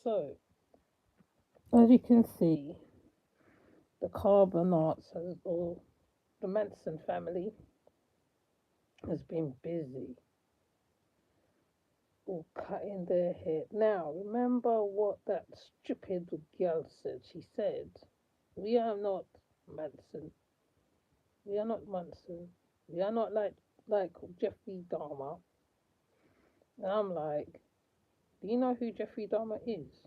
So, as you can see, the or the Manson family has been busy or cutting their hair. Now, remember what that stupid girl said? She said, "We are not Manson. We are not Manson. We are not like Jeffrey Dahmer." And I'm like, do you know who Jeffrey Dahmer is?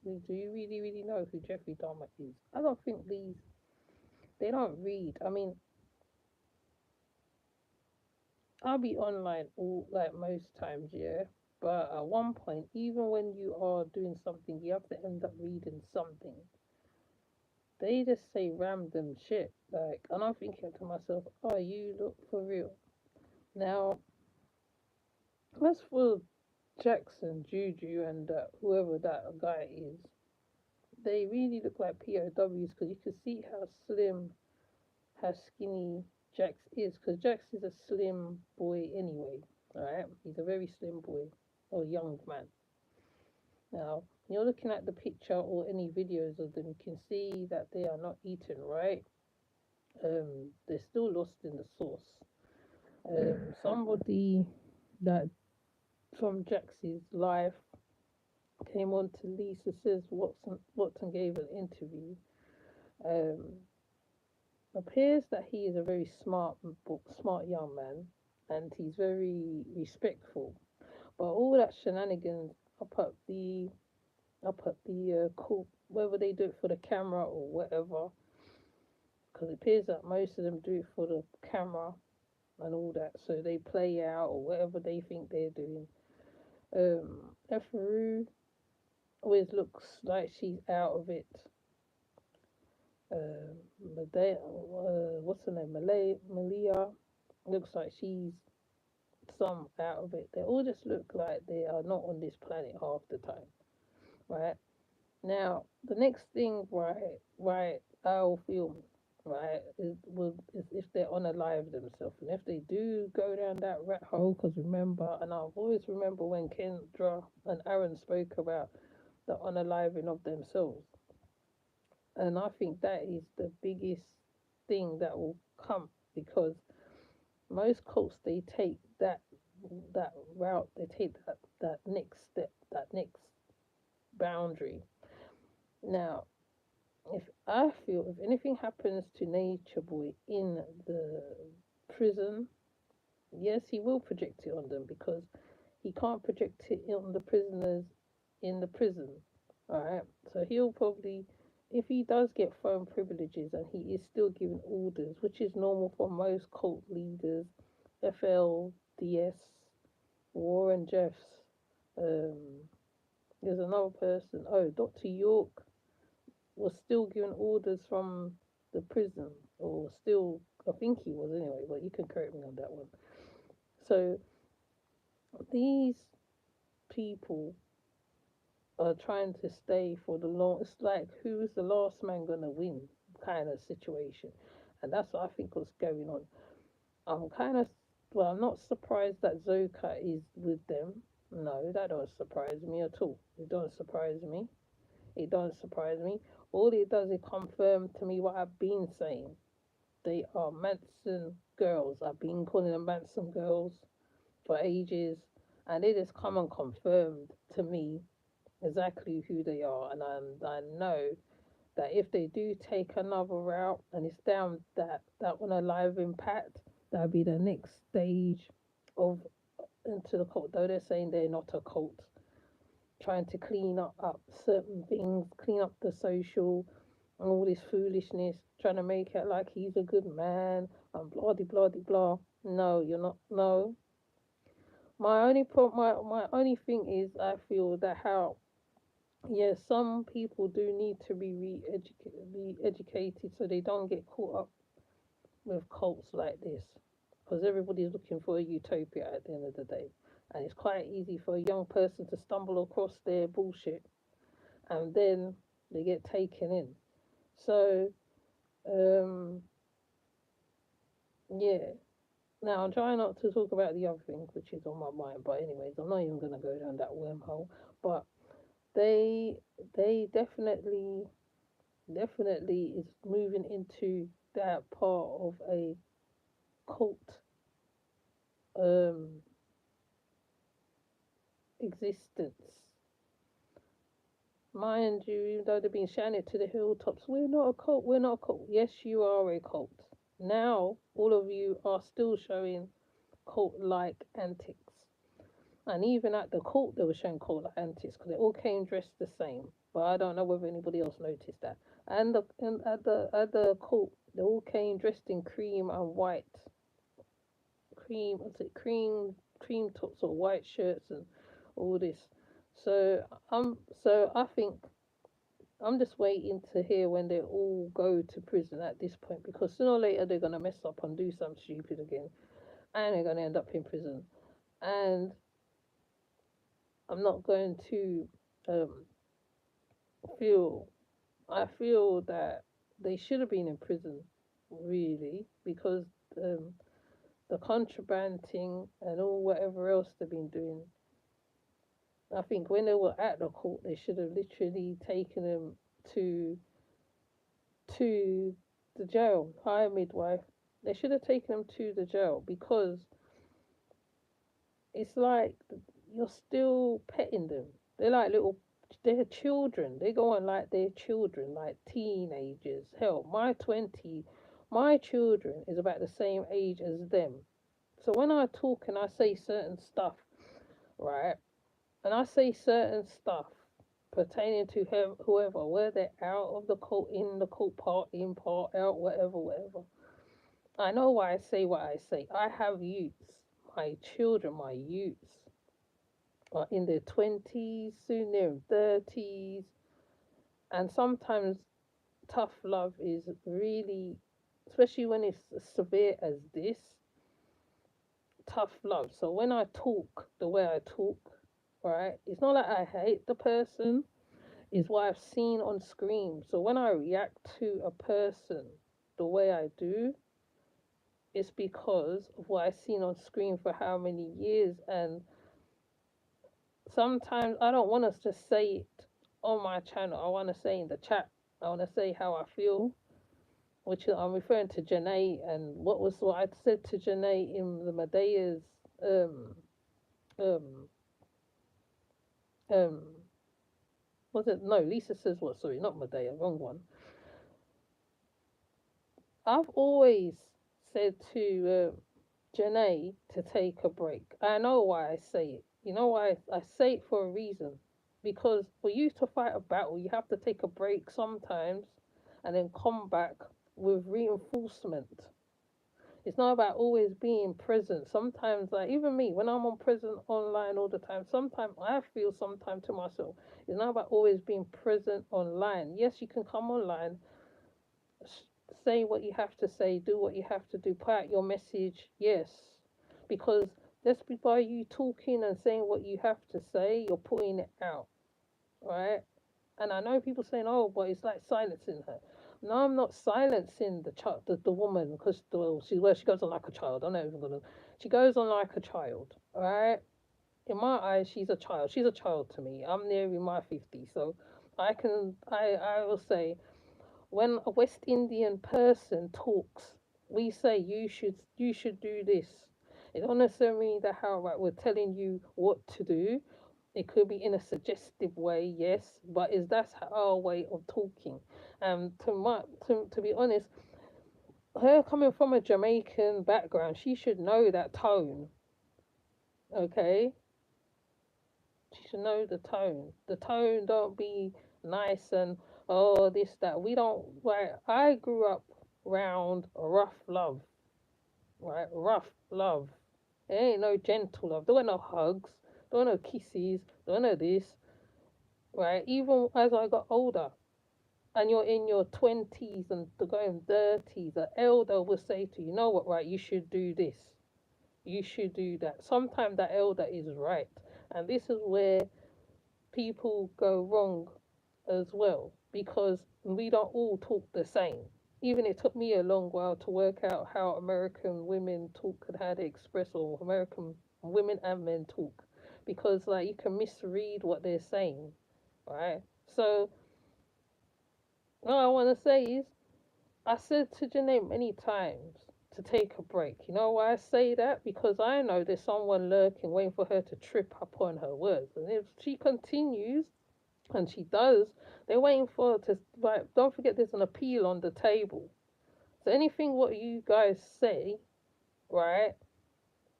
Do you really, really know who Jeffrey Dahmer is? I don't think they don't read. I mean, I'll be online all like most times, yeah. But at one point, even when you are doing something, you have to end up reading something. They just say random shit. Like, and I'm thinking to myself, oh, you look for real. Now, as for Jackson, Juju, and whoever that guy is, they really look like POWs because you can see how slim, how skinny Jax is. Because Jax is a slim boy anyway, alright? He's a very slim boy or young man. Now, you're looking at the picture or any videos of them, you can see that they are not eating right. They're still lost in the sauce. Somebody that from Jax's life came on to Lisa Says Watson gave an interview. Um, Appears that he is a very smart young man, and he's very respectful. But all that shenanigans up at the cool, whether they do it for the camera or whatever, because it appears that most of them do it for the camera and all that, so they play out or whatever they think they're doing. Efaru always looks like she's out of it. What's her name? Malia looks like she's some out of it. They all just look like they are not on this planet half the time, right? Now, the next thing, right, I'll feel, right, is if they're unalive themselves. And if they do go down that rat hole, because remember, and I've always remember when Kendra and Aaron spoke about the unaliving of themselves. And I think that is the biggest thing that will come because most cults they take that route, they take that next step, that next boundary. Now, if I feel if anything happens to Nature Boy in the prison, yes, he will project it on them because he can't project it on the prisoners in the prison. Alright, so he'll probably, if he does get phone privileges and he is still giving orders, which is normal for most cult leaders, FLDS, Warren Jeffs, um, there's another person, oh, Dr. York was still giving orders from the prison, or still, I think he was anyway, but you can correct me on that one. So these people are trying to stay for the long. It's like who's the last man gonna win kind of situation, and that's what I think was going on. I'm kind of well, I'm not surprised that Zoka is with them. No, that don't surprise me at all. It don't surprise me. It don't surprise me. All it does is confirm to me what I've been saying. They are Manson girls. I've been calling them Manson girls for ages, and they just come and confirmed to me exactly who they are. And I know that if they do take another route and it's down that one alive impact, that'll be the next stage of into the cult. Though they're saying they're not a cult, trying to clean up certain things, clean up the social and all this foolishness, trying to make it like he's a good man and blah de blah de blah. No, you're not. No. My only thing is I feel that how yeah, some people do need to be re-educated so they don't get caught up with cults like this. Because everybody's looking for a utopia at the end of the day. And it's quite easy for a young person to stumble across their bullshit and then they get taken in. So, um, yeah. Now, I'm trying not to talk about the other thing which is on my mind, but anyways, I'm not even going to go down that wormhole. But they they definitely is moving into that part of a cult um existence. Mind you, even though they've been shouting it to the hilltops, we're not a cult, we're not a cult. Yes, you are a cult. Now, all of you are still showing cult like antics. And even at the cult, they were showing cult like antics because they all came dressed the same. But I don't know whether anybody else noticed that. And at the cult, they all came dressed in cream and white. Was it cream tops or white shirts and all this. So I think I'm just waiting to hear when they all go to prison at this point because sooner or later they're gonna mess up and do something stupid again, and they're gonna end up in prison. And I'm not going to um, feel. I feel that they should have been in prison, really, because um, the contrabanding and all whatever else they've been doing. I think when they were at the court, they should have literally taken them to to the jail. Hi, midwife. They should have taken them to the jail because it's like you're still petting them. They're like they're children. They go on like they're children, like teenagers. Hell, my children is about the same age as them. So when I talk and I say certain stuff, right, and I say certain stuff pertaining to whoever, whether they're out of the cult, in the cult, part in, part out, whatever, whatever. I know why I say what I say. I have youths, my children, my youths are in their 20s, soon they're in 30s, and sometimes tough love is really, especially when it's as severe as this, tough love. So when I talk the way I talk, right, it's not like I hate the person, it's what I've seen on screen. So when I react to a person the way I do, it's because of what I've seen on screen for how many years. And sometimes I don't want us to say it on my channel. I want to say in the chat. I want to say how I feel, which I'm referring to Janae and what I said to Janae in the Medea's um um um was it no Lisa says what, sorry, not Medea, wrong one. I've always said to Janae to take a break. I know why I say it. You know why I say it for a reason. Because for you to fight a battle, you have to take a break sometimes and then come back with reinforcement. It's not about always being present. Sometimes, like even me, when I'm on present online all the time, sometimes I feel sometimes to myself, it's not about always being present online. Yes, you can come online, say what you have to say, do what you have to do, put out your message, yes. Because just by you talking and saying what you have to say, you're putting it out, right? And I know people saying, "Oh, but it's like silencing her." No, I'm not silencing the child, the woman, because she goes on like a child. I'm not even gonna. She goes on like a child, all right? In my eyes, she's a child. She's a child to me. I'm nearing my 50s, so I will say when a West Indian person talks, we say you should do this. It don't necessarily mean that how right we're telling you what to do. It could be in a suggestive way, yes, but is that's our way of talking. To be honest, her coming from a Jamaican background, she should know that tone. Okay, she should know the tone. The tone don't be nice and oh this that. We don't. Right, I grew up round rough love. Right, rough love. There ain't no gentle love. There were no hugs. There were no kisses. There were no this. Right, even as I got older, and you're in your 20s and going 30s, an elder will say to you, you know what, right, you should do this, you should do that. Sometimes that elder is right. And this is where people go wrong as well, because we don't all talk the same. Even it took me a long while to work out how American women talk and how they express, or American women and men talk, because like you can misread what they're saying. right? So what I want to say is, I said to Janae many times to take a break. You know why I say that? Because I know there's someone lurking, waiting for her to trip up on her words. And if she continues, and she does, they're waiting for her to, like, don't forget there's an appeal on the table. So anything what you guys say, right,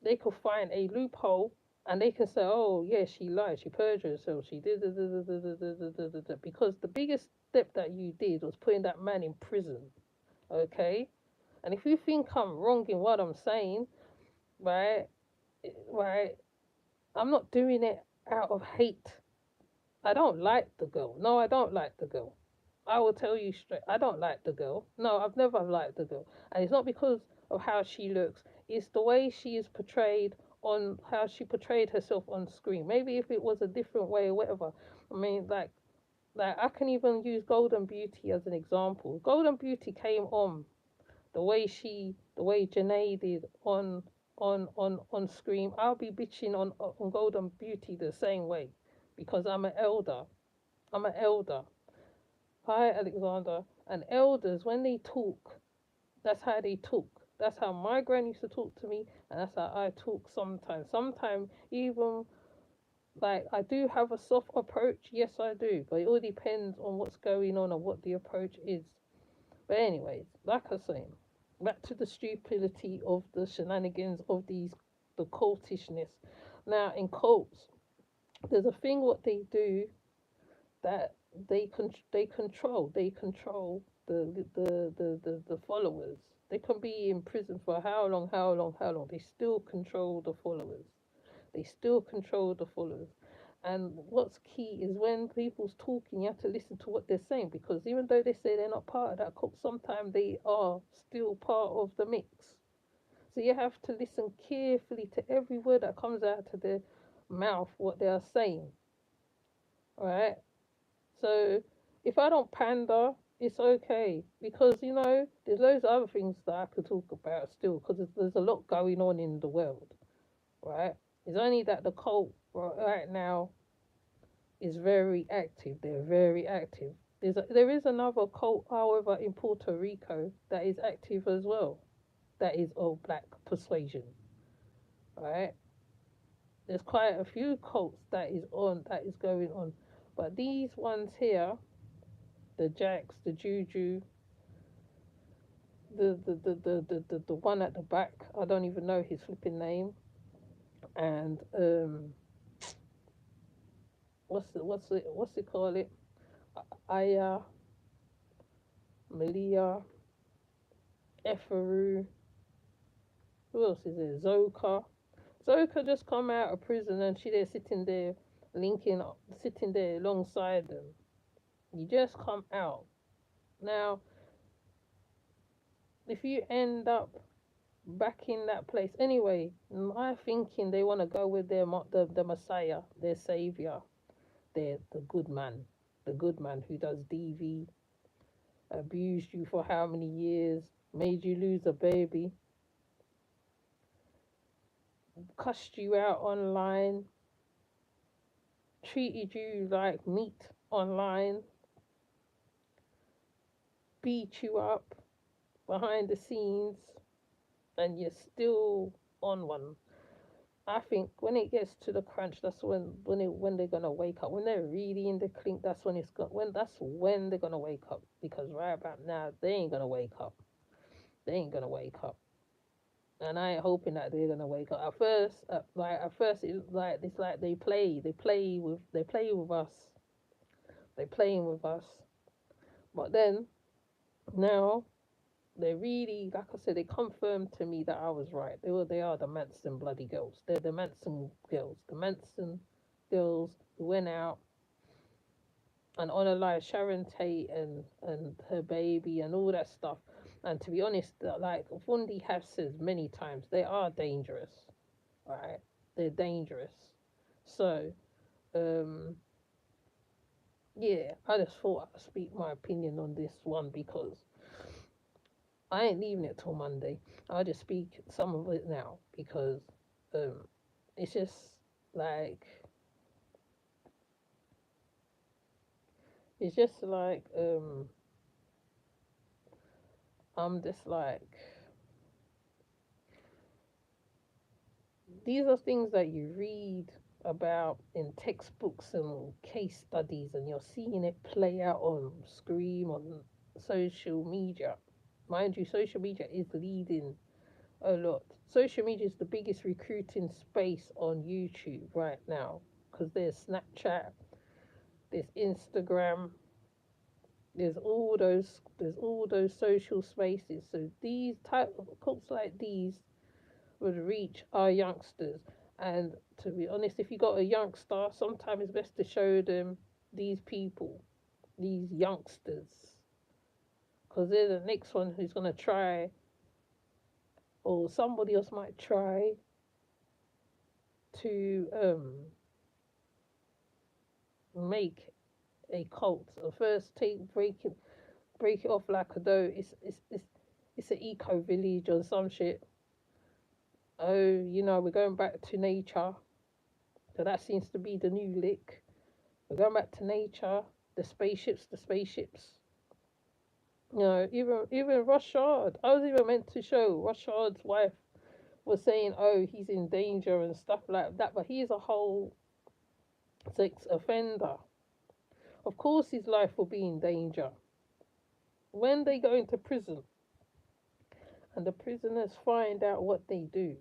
they could find a loophole and they can say, oh, yeah, she lied, she perjured herself, she did, because the biggest step that you did was putting that man in prison, okay? And if you think I'm wrong in what I'm saying, right, right, I'm not doing it out of hate. I don't like the girl. No, I don't like the girl. I will tell you straight. I don't like the girl. No, I've never liked the girl. And it's not because of how she looks. It's the way she is portrayed, on how she portrayed herself on screen. Maybe if it was a different way or whatever. I mean, like I can even use Golden Beauty as an example. Golden Beauty came on the way Janae did on screen. I'll be bitching on Golden Beauty the same way because I'm an elder. I'm an elder. Hi, Alexander. And elders, when they talk, that's how they talk. That's how my grand used to talk to me, and that's how I talk sometimes. Sometimes, even like I do have a soft approach, yes, I do, but it all depends on what's going on and what the approach is. But, anyways, like I say, back to the stupidity of the shenanigans of the cultishness. Now, in cults, there's a thing what they do that they control the followers. They can be in prison for how long they still control the followers. They still control the followers. And what's key is when people's talking, you have to listen to what they're saying, because even though they say they're not part of that cult, sometimes they are still part of the mix. So you have to listen carefully to every word that comes out of their mouth, what they are saying. Right? So if I don't pander, it's okay, because there's loads of other things that I could talk about still, because there's a lot going on in the world, right? It's only that the cult right now is very active. They're very active. There is another cult, however, in Puerto Rico that is active as well. That is of black persuasion, right? There's quite a few cults that is going on, but these ones here, the Jacks, the Juju, the one at the back. I don't even know his flipping name. And what's it call it? Aya, Malia, Eferu. Who else is there? Zoka. Zoka just come out of prison and she there sitting there, linking up, sitting there alongside them. You just come out. Now, if you end up back in that place anyway, my thinking they want to go with the Messiah, their savior, the good man who does DV, abused you for how many years, made you lose a baby, cussed you out online, treated you like meat online, beat you up behind the scenes, and you're still on one. I think when it gets to the crunch, that's when they're gonna wake up. When they're really in the clink, that's when they're gonna wake up. Because right about now, they ain't gonna wake up. They ain't gonna wake up, and I ain't hoping that they're gonna wake up. It's like they play with us, they playing with us. But then now they really, like I said, they confirmed to me that I was right. They are the Manson bloody girls. They're the Manson girls. The Manson girls who went out and unalive Sharon Tate and her baby and all that stuff. And to be honest, like Fundi has said many times, they are dangerous, right? They're dangerous. So, um, yeah, I just thought I'd speak my opinion on this one because I ain't leaving it till Monday. I'll just speak some of it now because um, it's just like It's just like I'm just like, these are things that you read about in textbooks and case studies, and you're seeing it play out on screen, on social media. Mind you, social media is leading a lot. Social media is the biggest recruiting space on YouTube right now, because there's Snapchat, there's Instagram, there's all those social spaces. So these type of books like these would reach our youngsters. And to be honest, if you got a youngster, sometimes it's best to show them these people, these youngsters, because they're the next one who's going to try, or somebody else might try to make a cult. So first, break it off like a dough. It's an eco village or some shit. Oh, we're going back to nature. So that seems to be the new lick. We're going back to nature. The spaceships. Even Rashard. I was even meant to show Rashard's wife was saying, "Oh, he's in danger" and stuff like that. But he's a whole sex offender. Of course, his life will be in danger when they go into prison, and the prisoners find out what they do.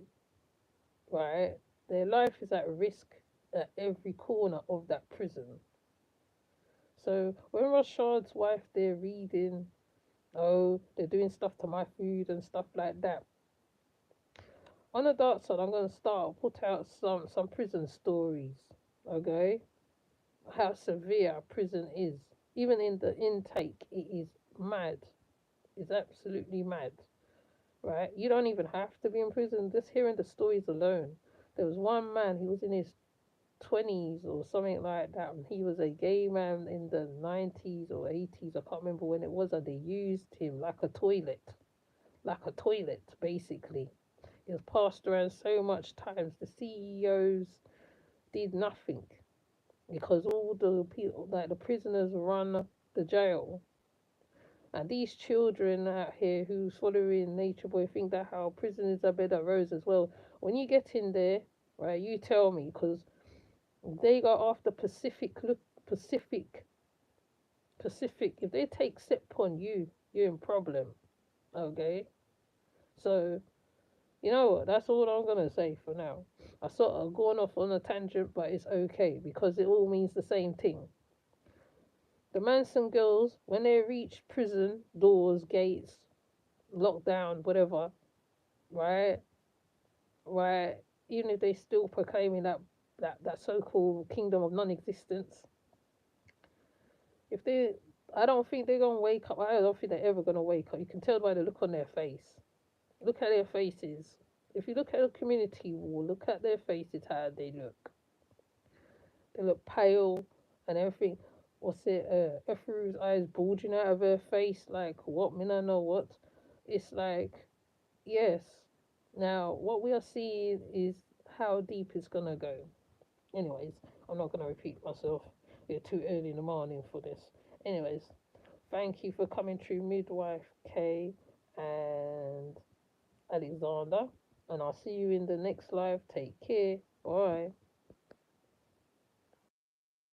Right, their life is at risk at every corner of that prison. So when Rashad's wife, they're reading, oh, they're doing stuff to my food and stuff like that. On the dark side, I'm gonna put out some prison stories. Okay, how severe prison is. Even in the intake, it is mad. It's absolutely mad. Right? You don't even have to be in prison. Just hearing the stories alone. There was one man. He was in his 20s or something like that, and he was a gay man in the 90s or 80s. I can't remember when it was, and they used him like a toilet, basically. He was passed around so much times. The CEOs did nothing because all the people, like the prisoners, run the jail. And these children out here who's following Nature Boy think that how prisoners are bed at rose as well. When you get in there, right, you tell me, because they go after Pacific. Look, Pacific. If they take sip on you, you're in problem. Okay, so you know what? That's all I'm gonna say for now. I sort of gone off on a tangent, but it's okay because it all means the same thing. The Manson girls, when they reach prison doors, gates, lockdown, whatever, right, right, even if they still proclaiming that so-called kingdom of non-existence, if they, I don't think they're gonna wake up. I don't think they're ever gonna wake up. You can tell by the look on their face. Look at their faces. If you look at a community wall, look at their faces, how they look. They look pale and everything. What's it? Efuru's eyes bulging out of her face. Like what? Me not know what. It's like yes. Now what we are seeing is how deep it's gonna go. Anyways, I'm not gonna repeat myself. It's too early in the morning for this. Anyways, thank you for coming through, Midwife K and Alexander. And I'll see you in the next live. Take care. Bye.